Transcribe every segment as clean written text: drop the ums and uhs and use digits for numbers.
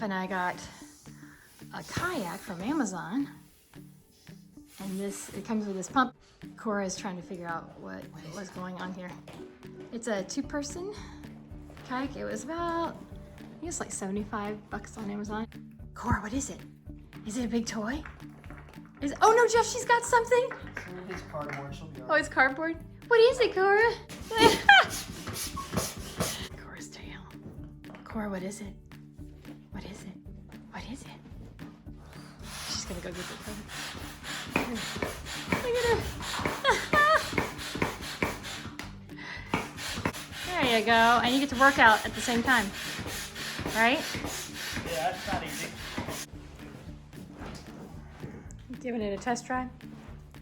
Jeff and I got a kayak from Amazon. And it comes with this pump. Cora is trying to figure out what was going on here. It's a 2-person kayak. It was about, I think it's like $75 on Amazon. Cora, what is it? Is it a big toy? Oh no, Jeff, she's got something. It's cardboard. She'll be all right. Oh, it's cardboard? What is it, Cora? Cora's tail. Cora, what is it? What is it? What is it? She's gonna go get the toy. Look at her. There you go. And you get to work out at the same time, right? Yeah, that's not easy. Giving it a test drive?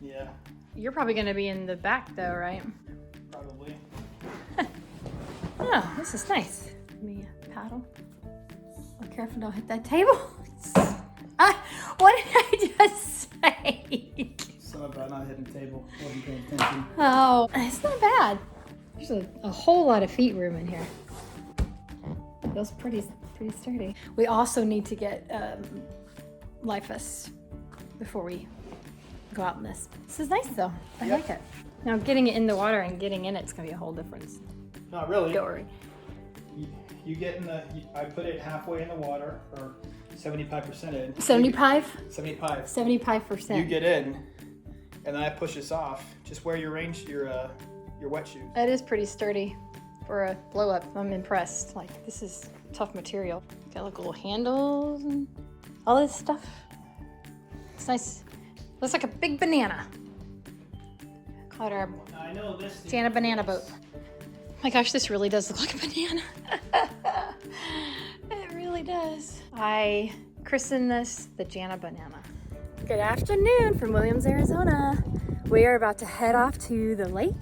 Yeah. You're probably going to be in the back though, right? Probably. Oh, this is nice. Let me paddle. Be careful, don't hit that table. What did I just say? Something about not hitting the table. Wasn't paying attention. Oh, it's not bad. There's a whole lot of feet room in here. Feels pretty sturdy. We also need to get life vests before we go out in this. This is nice though. I like it. Now getting it in the water and getting in it's gonna be a whole difference. Not really. Don't worry. You get in I put it halfway in the water, or 75% in. 75? 75. 75%. You get in, and then I push this off. Just wear your wet shoes. That is pretty sturdy for a blow up. I'm impressed. Like, this is tough material. Got like little handles and all this stuff. It's nice. Looks like a big banana. Call it our I know this Jana Banana boat. My gosh, this really does look like a banana. It really does. I christened this the Jana Banana. Good afternoon from Williams, Arizona. We are about to head off to the lake.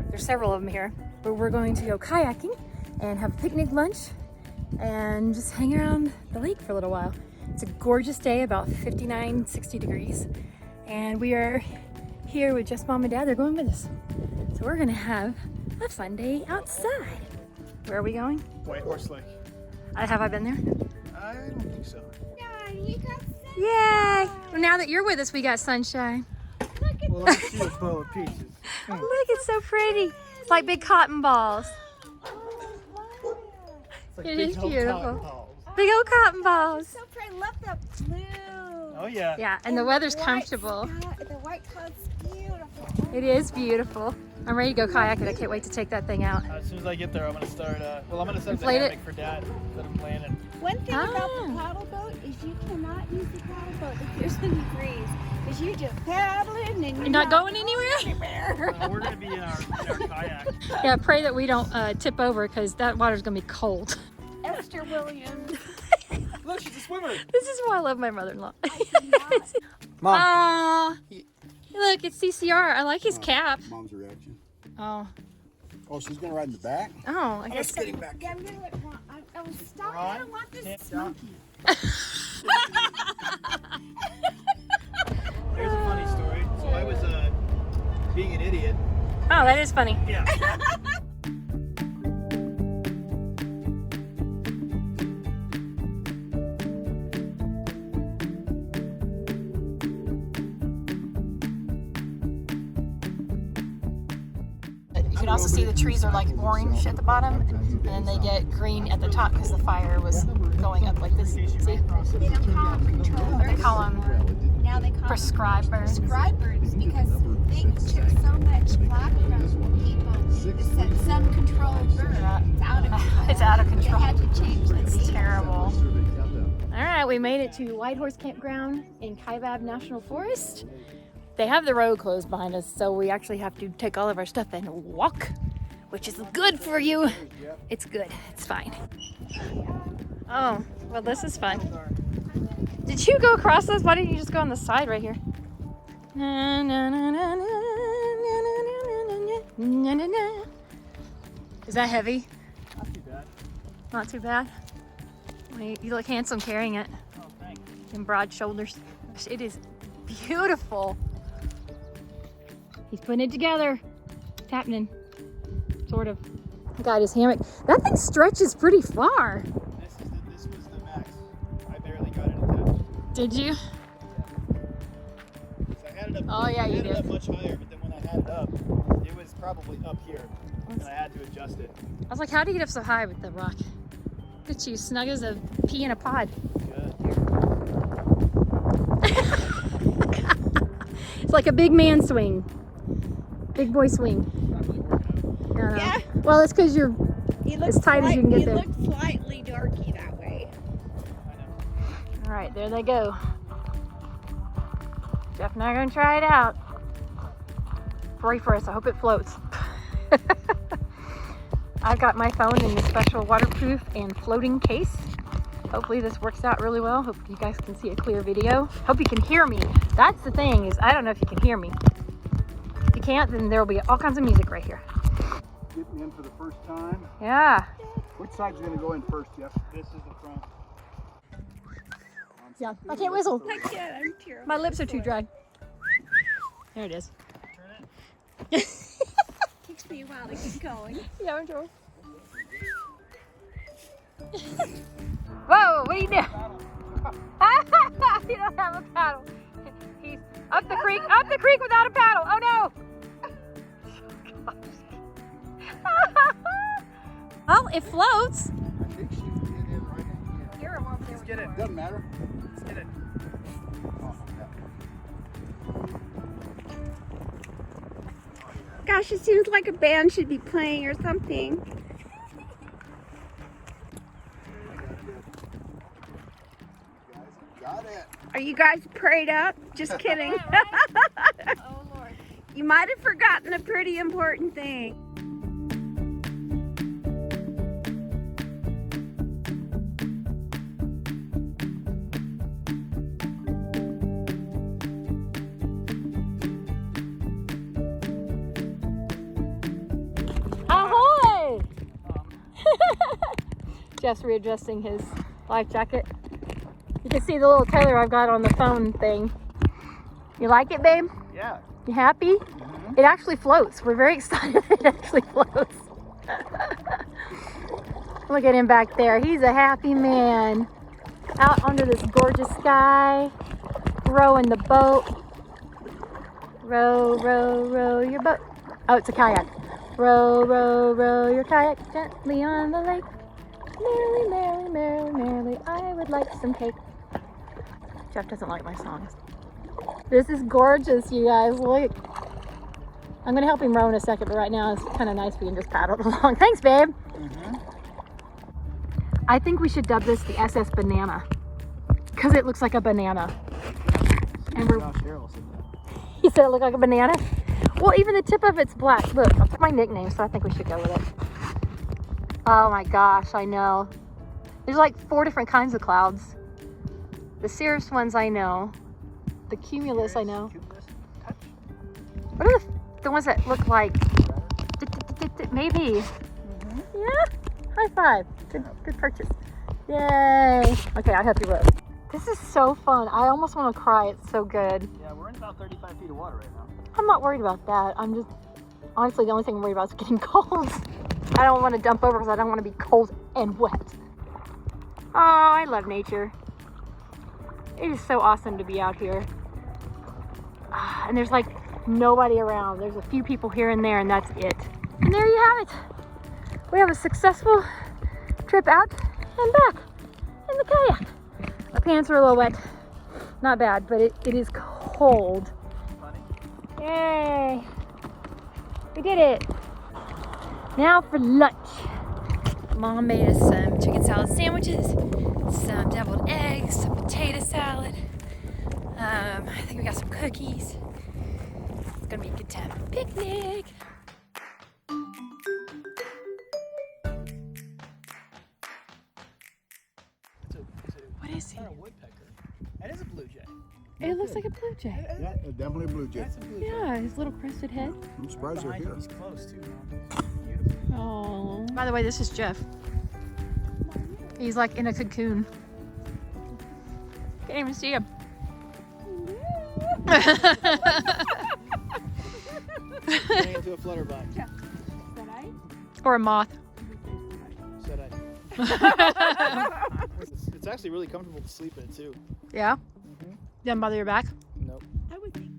There's several of them here, but we're going to go kayaking and have a picnic lunch and just hang around the lake for a little while. It's a gorgeous day, about 59, 60 degrees. And we are here with just Mom and Dad. They're going with us. So we're gonna have a fun day outside. Where are we going? White Horse Lake. Have I been there? I don't think so. Yeah, you got sunshine. Yay! Well, now that you're with us, we got sunshine. Look at Well, let's see a bowl of peaches. Look, it's so pretty. It's like big cotton balls. It's like It big is old beautiful. cotton balls. Big old cotton balls. so pretty. Love the blue. Oh yeah. Yeah, and the weather's white comfortable. sky- the white cloud's beautiful. It is beautiful. I'm ready to go kayaking. I can't wait to take that thing out. As soon as I get there, I'm gonna start. I'm gonna set up the Inflate it. hammock for Dad. That I'm landing. One thing about Ah. the paddle boat is you cannot use the paddle boat if there's any breeze. Because you're just paddling and You're not going anywhere? anywhere. We're gonna be in our kayak. Yeah, pray that we don't tip over because that water's gonna be cold. Esther Williams. Look, she's a swimmer. This is why I love my mother-in-law. cannot. Mom. Aw. Look, it's CCR. I like his cap. Mom's reaction. Oh. Oh, she's gonna ride in the back? Oh, I guess. Getting back. Yeah, I'm gonna let Ron. I was stop. Ron? I don't want this Can't smoky. Here's a funny story. So I was being an idiot. Oh, that is funny. Yeah. You can also see the trees are like orange at the bottom, and then they get green at the top because the fire was going up like this. See? They don't call them controllers. They call them Now they call them prescribers. prescribers because they took so much black from people. It said some controlled bird. It's out of control. It's out of control. They had to change the It's name. terrible. All right, we made it to White Horse Campground in Kayak National Forest. They have the road closed behind us, so we actually have to take all of our stuff and walk, which is good for you. It's good. It's fine. Oh, well, this is fun. Did you go across this? Why didn't you just go on the side right here? Na, na, na, na, na, na, na, na, na. Is that heavy? Not too bad. Not too bad. Well, you look handsome carrying it. Oh, thanks. And broad shoulders. It is beautiful. He's putting it together. It's happening. Sort of. Got his hammock. That thing stretches pretty far. This was the max. Did you? So I had it up. Oh, yeah, I you had it did. up much higher, but then when I had it up, it was probably up here, and I had to adjust it. I was like, how do you get up so high with the rock? Look at you, snug as a pea in a pod. Good. It's like a big man swing. Big boy swing. Not really working out. Yeah. Well, it's because you're as tight as you can get there. It looks slightly darky that way. I know. All right, there they go. Jeff and I are gonna try it out. Pray for us, I hope it floats. I've got my phone in the special waterproof and floating case. Hopefully this works out really well. Hope you guys can see a clear video. Hope you can hear me. That's the thing, is I don't know if you can hear me. If you can't, then there will be all kinds of music right here. Getting in for the first time. Yeah. Which side's gonna go in first, Jeff? This is the front. Yeah, I can't whistle. I can't, I'm terrible. My lips are too dry. There it is. Turn it. Takes me a while to keep going. Yeah, I'm sure. Whoa, what are you doing? He don't have a paddle. He's up the creek without a paddle. Oh no! Well, it floats. I think she's getting in right in here. Here or over there. Let's get it. Doesn't matter. Let's get it. Oh, yeah. Gosh, it seems like a band should be playing or something. Got it. Are you guys prayed up? Just kidding. Oh Lord. You might have forgotten a pretty important thing. Ahoy! Jeff's readjusting his life jacket. You can see the little tether I've got on the phone thing. You like it, babe? Yeah. You happy? Mm-hmm. It actually floats. We're very excited it actually floats. Look at him back there. He's a happy man. Out under this gorgeous sky, rowing the boat. Row, row, row your boat. Oh, it's a kayak. Row, row, row your kayak gently on the lake. Merrily, merrily, merrily, merrily, I would like some cake. Jeff doesn't like my songs. This is gorgeous, you guys. Look. I'm gonna help him row in a second, but right now it's kind of nice we can just paddle along. Thanks, babe. Mm-hmm. I think we should dub this the SS Banana because it looks like a banana. And we're, Josh Harrell said that. he said it looked like a banana. Well, even the tip of it's black. Look, that's my nickname, so I think we should go with it. Oh my gosh, I know. There's like 4 different kinds of clouds. The cirrus ones I know. The cumulus I know. Cumulus touch. What are the ones that look like? Maybe. Yeah. High five. Good purchase. Yay. Okay, I help you row. This is so fun. I almost want to cry. It's so good. Yeah, we're in about 35 feet of water right now. I'm not worried about that. I'm just, honestly, the only thing I'm worried about is getting cold. I don't want to dump over because I don't want to be cold and wet. Oh, I love nature. It is so awesome to be out here. And there's like nobody around. There's a few people here and there, and that's it. And there you have it. We have a successful trip out and back in the kayak. My pants are a little wet. Not bad, but it is cold. Funny. Yay! We did it. Now for lunch. Mom made us some chicken salad sandwiches, some deviled eggs, some potato salad. I think we got some cookies. It's gonna be a good time. Picnic. What is It's he? not a woodpecker. That is a blue jay. It looks like a blue jay. Yeah, definitely a blue jay. That's a blue jay. Yeah, his little crested head. I'm surprised they're Behind here. him, he's close too. Beautiful. Oh. By the way, this is Jeff. He's like in a cocoon. Can't even see him. Turning into a flutterby. Or a moth. Said I. It's actually really comfortable to sleep in too. Yeah. Doesn't bother your back? Nope. I would think.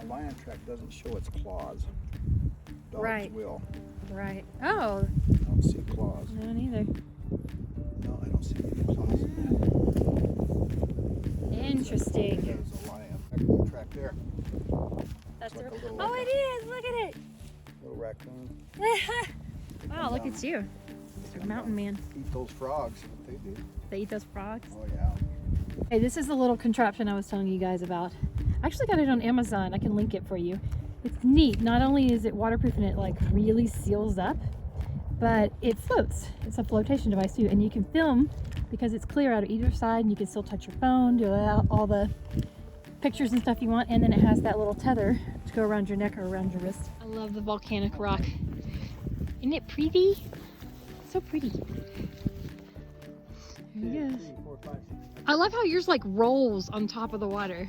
A lion track doesn't show its claws. Dogs Right. will. Right. Oh, I don't see claws. no, neither. No, I don't see any claws in that. Interesting. There's a lion. Raccoon track there. That's like a- a little oh, like it is. Look at it. Little raccoon. Wow, look at you. Mr. Mountain Man. Eat those frogs. What they do. They eat those frogs. Oh yeah. Hey, this is the little contraption I was telling you guys about. I actually got it on Amazon. I can link it for you. It's neat. Not only is it waterproof and it like really seals up, but it floats. It's a flotation device too, and you can film because it's clear out of either side, and you can still touch your phone, do all the pictures and stuff you want, and then it has that little tether to go around your neck or around your wrist. I love the volcanic rock. Isn't it pretty? So pretty. There he goes. 3, 4, 5, 6. I love how yours like rolls on top of the water.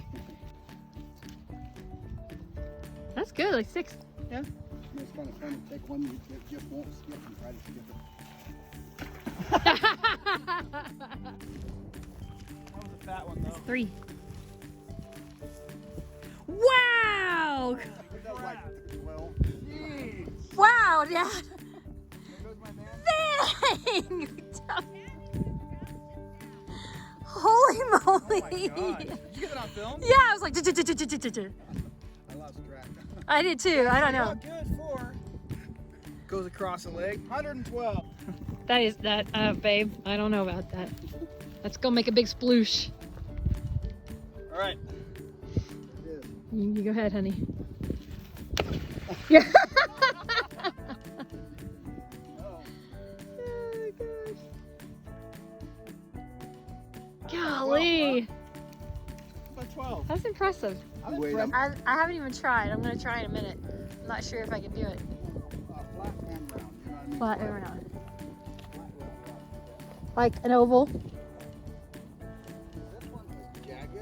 That's good, like 6. Yeah. It's kind of fun to take one that just won't skip and try to skip it. That was a fat one though. 3. Wow! It does like 12. Jeez. Wow, Dad! There goes my man. Dang! Holy moly! Oh my god. Did you get it on film? Yeah, I was like, I lost track. I did too. I don't know. Not good for. Goes across the leg. 112. That is that, babe. I don't know about that. Let's go make a big sploosh. All right. It is. You go ahead, honey. Yeah. Oh. Golly, By 12. that's impressive. Wait, I'm I haven't even tried. I'm gonna try in a minute. I'm not sure if I can do it. flat and round. You know what I mean? Flat or not. Flat, round. Like an oval. This one is jagged,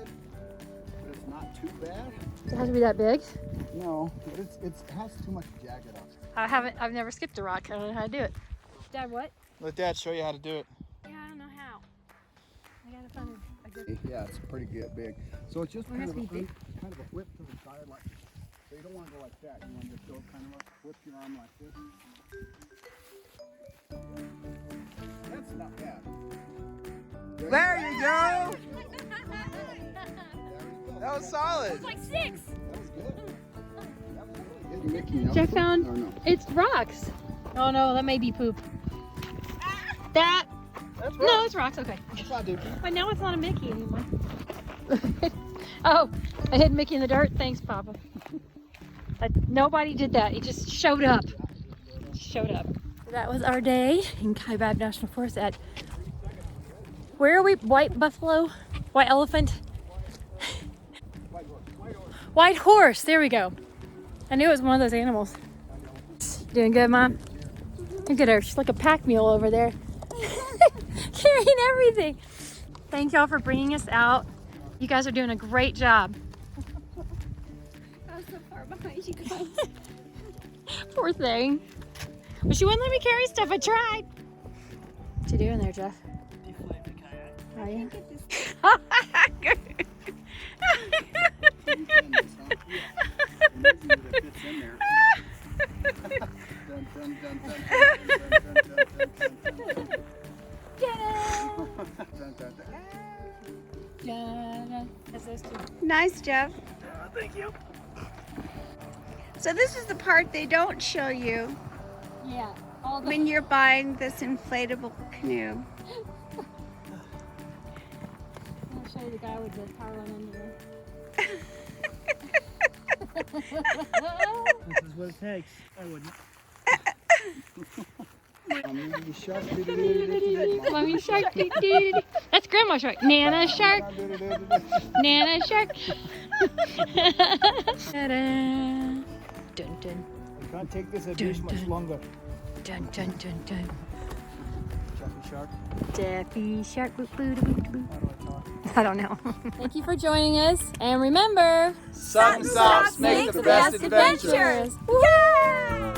but it's not too bad. Does it have to be that big? No, but it has too much jagged on it. I've never skipped a rock. I don't know how to do it. Dad, what? Let Dad show you how to do it. Yeah, I don't know how. I gotta find a good. Yeah, it's pretty big. So it's just Well, it kind has of, to be big. kind of a whip to the side like, so you don't want to go like that. You want to just go kind of like, whip your arm like this. That's not bad. There you go. That was solid. It's like 6. That was good. That was really good. Mickey, no? Jeff found Or no? it's rocks. Oh no, that may be poop. That That's right. no, it's rocks. Okay. That's not dude. But now it's not a Mickey anymore. Oh, I hid Mickey in the dirt. Thanks, Papa. Nobody did that. It just showed up. Showed up. That was our day in Kayak National Forest at, where are we? White buffalo? White elephant? White horse. There we go. I knew it was one of those animals. Doing good, Mom? Look at her. She's like a pack mule over there. Carrying everything. Thank y'all for bringing us out. You guys are doing a great job. I was so far behind you guys. Poor thing. But she wouldn't let me carry stuff. I tried. What you doing there, Jeff? Deflate the kayak. Are you? Get this. That's those two. Nice, Jeff. Thank you. So this is the part they don't show you Yeah. All the when you're buying this inflatable canoe. I'll show you the guy with the power line under This is what it takes. I wouldn't. Mommy shark. That's Grandma shark. Nana shark. Nana shark. Ta-da. Dun dun I can't take this Dun, abuse much dun. longer. dun dun dun dun. Chucky shark. Daffy shark. Boo boo boo boo. How do I talk? I don't know. Thank you for joining us. And remember, Sudden stops make the best adventures. Yay!